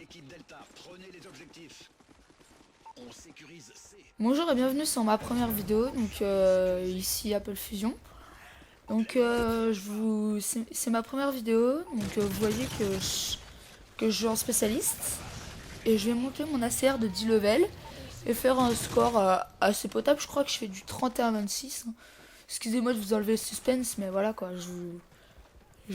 Équipe Delta, prenez les objectifs. On sécurise C. Bonjour et bienvenue sur ma première vidéo, donc ici Apple Fusion. Donc c'est ma première vidéo, donc vous voyez que je joue en spécialiste. Et je vais monter mon ACR de 10 level et faire un score assez potable. Je crois que je fais du 31-26. Excusez-moi de vous enlever le suspense, mais voilà quoi, je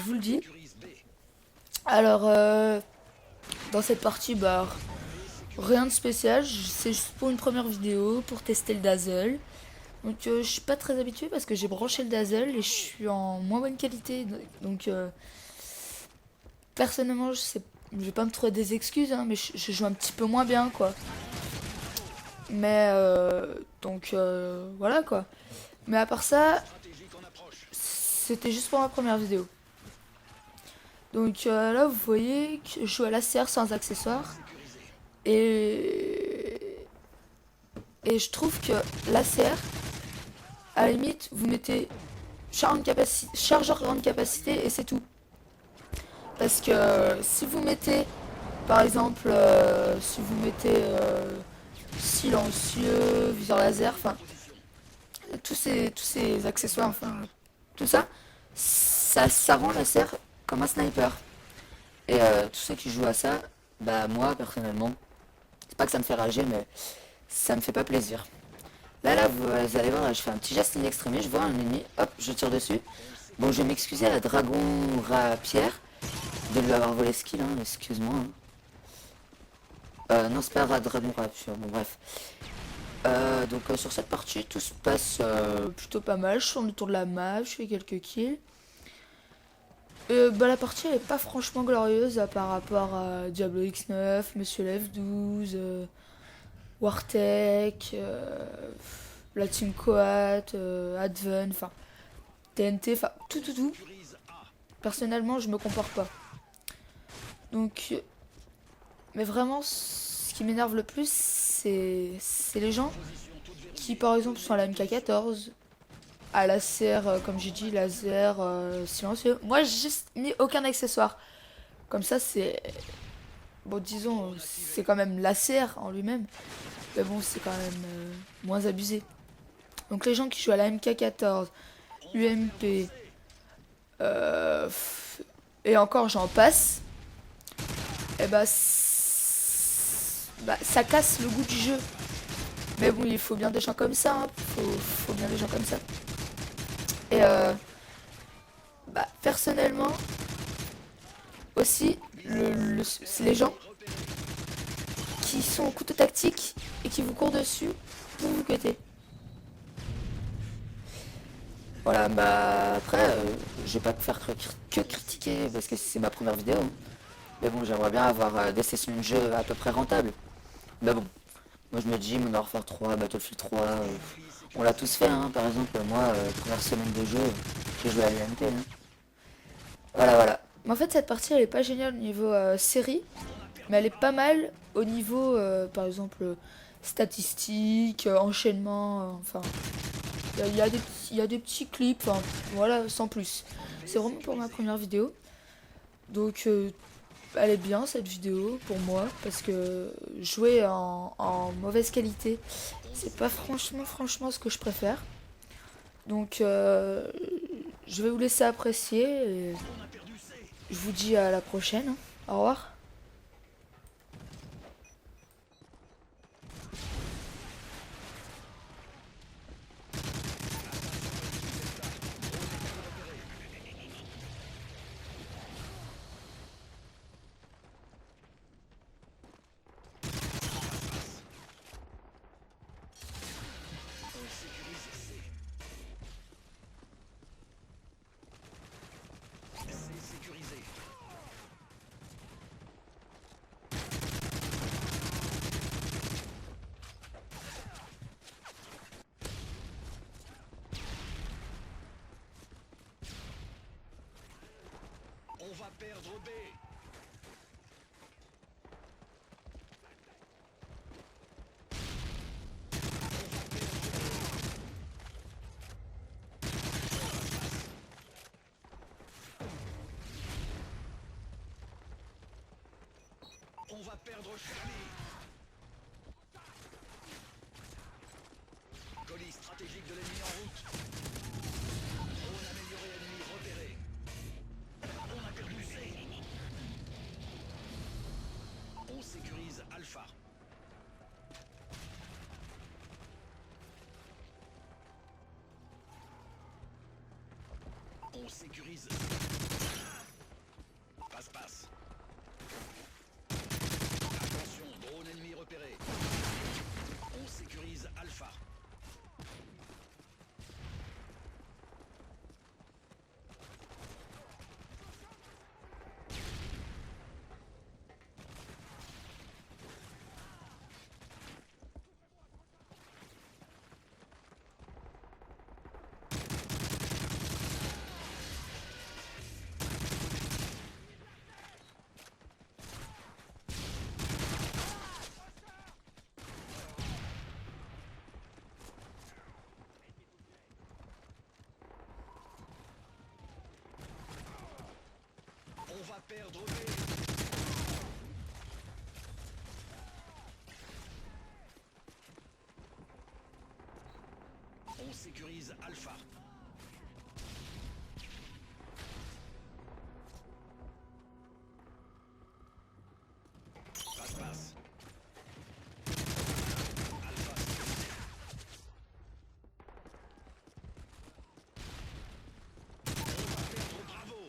vous le dis. Sécurise B. Alors, dans cette partie, bah, rien de spécial, c'est juste pour une première vidéo, pour tester le dazzle. Donc je suis pas très habituée parce que j'ai branché le dazzle et je suis en moins bonne qualité. Donc personnellement, je vais pas me trouver des excuses, hein, mais je joue un petit peu moins bien quoi. Mais voilà quoi. Mais à part ça, Stratégique en approche. c'était juste pour ma première vidéo. Donc là, vous voyez que je joue à la CR sans accessoires. Sécurisé. Et, et je trouve que l'ACR, à la limite, vous mettez chargeur grande capacité et c'est tout. Parce que si vous mettez, par exemple, si vous mettez silencieux, viseur laser, enfin, tous ces accessoires, enfin, tout ça, ça rend l'ACR comme un sniper. Et tous ceux qui jouent à ça, bah moi, personnellement, c'est pas que ça me fait rager, mais ça me fait pas plaisir. Là, vous allez voir, je fais un petit geste in extremis, je vois un ennemi, hop, je tire dessus. Bon, je vais m'excuser à la dragon rapière de lui avoir volé skill, hein, excuse-moi. Hein. Non, c'est pas la dragon rapière, bon bref. Donc sur cette partie, tout se passe plutôt pas mal. Je tourne autour de la map, je fais quelques kills. Bah, la partie elle est pas franchement glorieuse par rapport à Diablo X9, Monsieur Lev 12, Wartech, la Team Coat, Adven, enfin TNT, enfin tout. Sécurise A. Personnellement, je me compare pas. Donc, mais vraiment, ce qui m'énerve le plus, c'est les gens Position toute qui, verrouillée. par exemple, sont à la MK14, à la CR, comme j'ai dit, laser, silencieux. Moi, j'ai juste mis aucun accessoire. Comme ça, c'est. Bon, disons, Drone c'est activé. quand même la CR en lui-même. Mais bon, c'est quand même moins abusé. Donc, les gens qui jouent à la MK14, On va perdre UMP, C. euh, et encore, j'en passe. Et bah, ça casse le goût du jeu. Mais bon, il faut bien des gens comme ça. Hein. Faut bien des gens comme ça. Et bah, personnellement, aussi, c'est les gens Repéré. qui sont au couteau tactique et qui vous courent dessus pour vous cutter. Voilà, bah après, je vais pas faire que critiquer parce que c'est ma première vidéo. Hein. Mais bon, j'aimerais bien avoir des sessions de jeu à peu près rentables. Mais bon, moi je me dis, Modern Warfare 3, Battlefield 3, Ennemi on l'a sécurisé. tous fait. Hein. Par exemple, moi, première semaine de jeu, j'ai joué à l'UMP. Hein. Voilà. Mais en fait, cette partie, elle est pas géniale au niveau série, On a mais perdu elle est pas A. mal au niveau, par exemple, statistiques, enchaînement, enfin, il y a des petits clips, enfin, voilà, sans plus. B C'est vraiment pour ma sécurisé. première vidéo, donc elle est bien cette vidéo pour moi, parce que jouer en mauvaise qualité, On c'est pas sécurise A. franchement ce que je préfère. Donc je vais vous laisser apprécier et On a perdu C. je vous dis à la prochaine. Hein. Au revoir. Attention, équipe Delta. Drone ennemi repéré. On sécurise C. C sécurisé. On va perdre B. On On va perdre Charlie. Colis stratégique de l'ennemi en route. Drone amélioré ennemi repéré. On a perdu C. On sécurise Alpha. On sécurise. Passe-passe. Attention, drone ennemi repéré. On sécurise Alpha. On va perdre B. On sécurise Alpha. Passe-passe. Alpha sécurisé. On va perdre Bravo.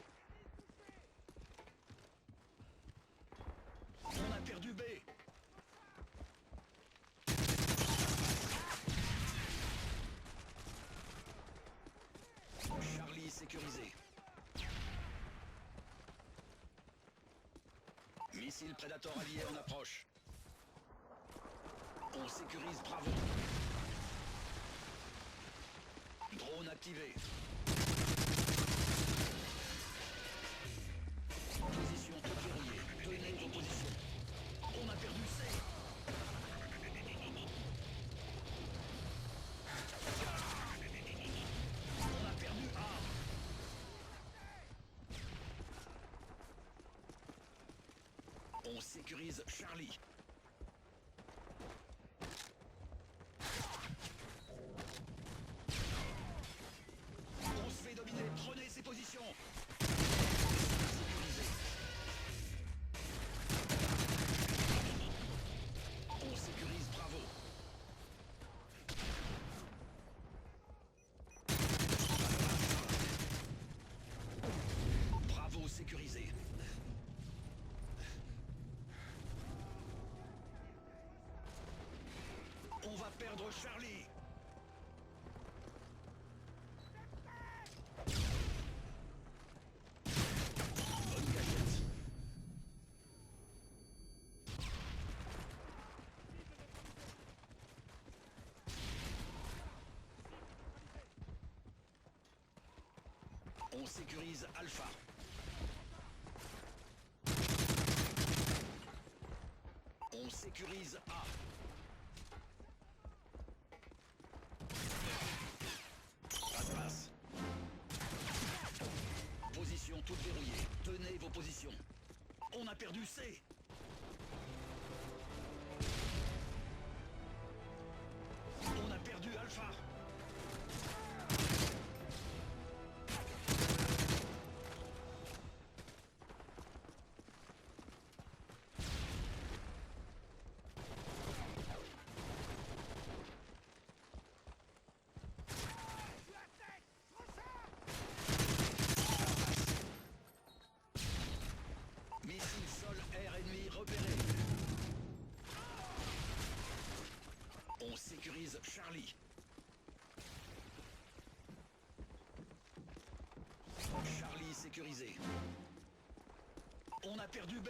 On a perdu B. Charlie sécurisé. Missile Predator allié en approche. On sécurise Bravo. Drone activé. Position toute verrouillée. Tenez vos positions. On a perdu C. On a perdu A. On sécurise Charlie. On se fait dominer. Prenez ces positions. Sécurisé. On sécurise Bravo. Bravo sécurisé. On va perdre Charlie. Bonne cachette. On sécurise Alpha. On sécurise A. Passe-passe. Position toute verrouillée. Tenez vos positions. On a perdu C. On a perdu Alpha. Missile sol-air ennemi repéré. On sécurise Charlie. Charlie sécurisé. On a perdu B.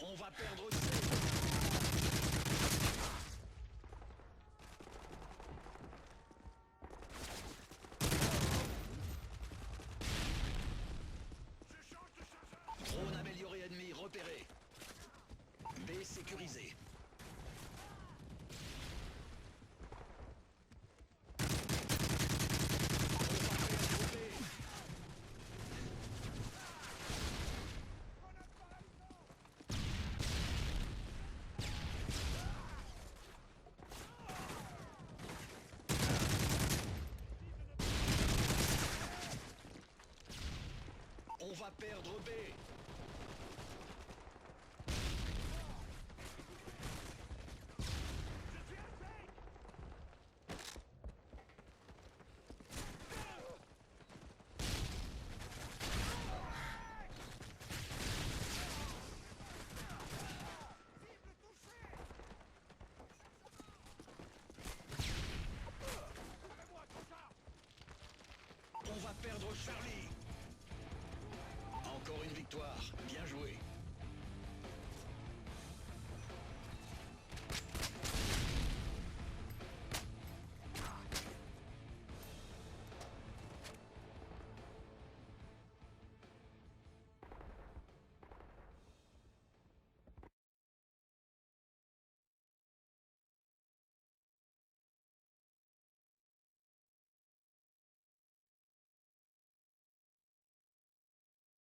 On va perdre C. Drone amélioré ennemi repéré. B sécurisé. On va perdre B. Ordre B. On va perdre Charlie. Encore une victoire. Bien joué.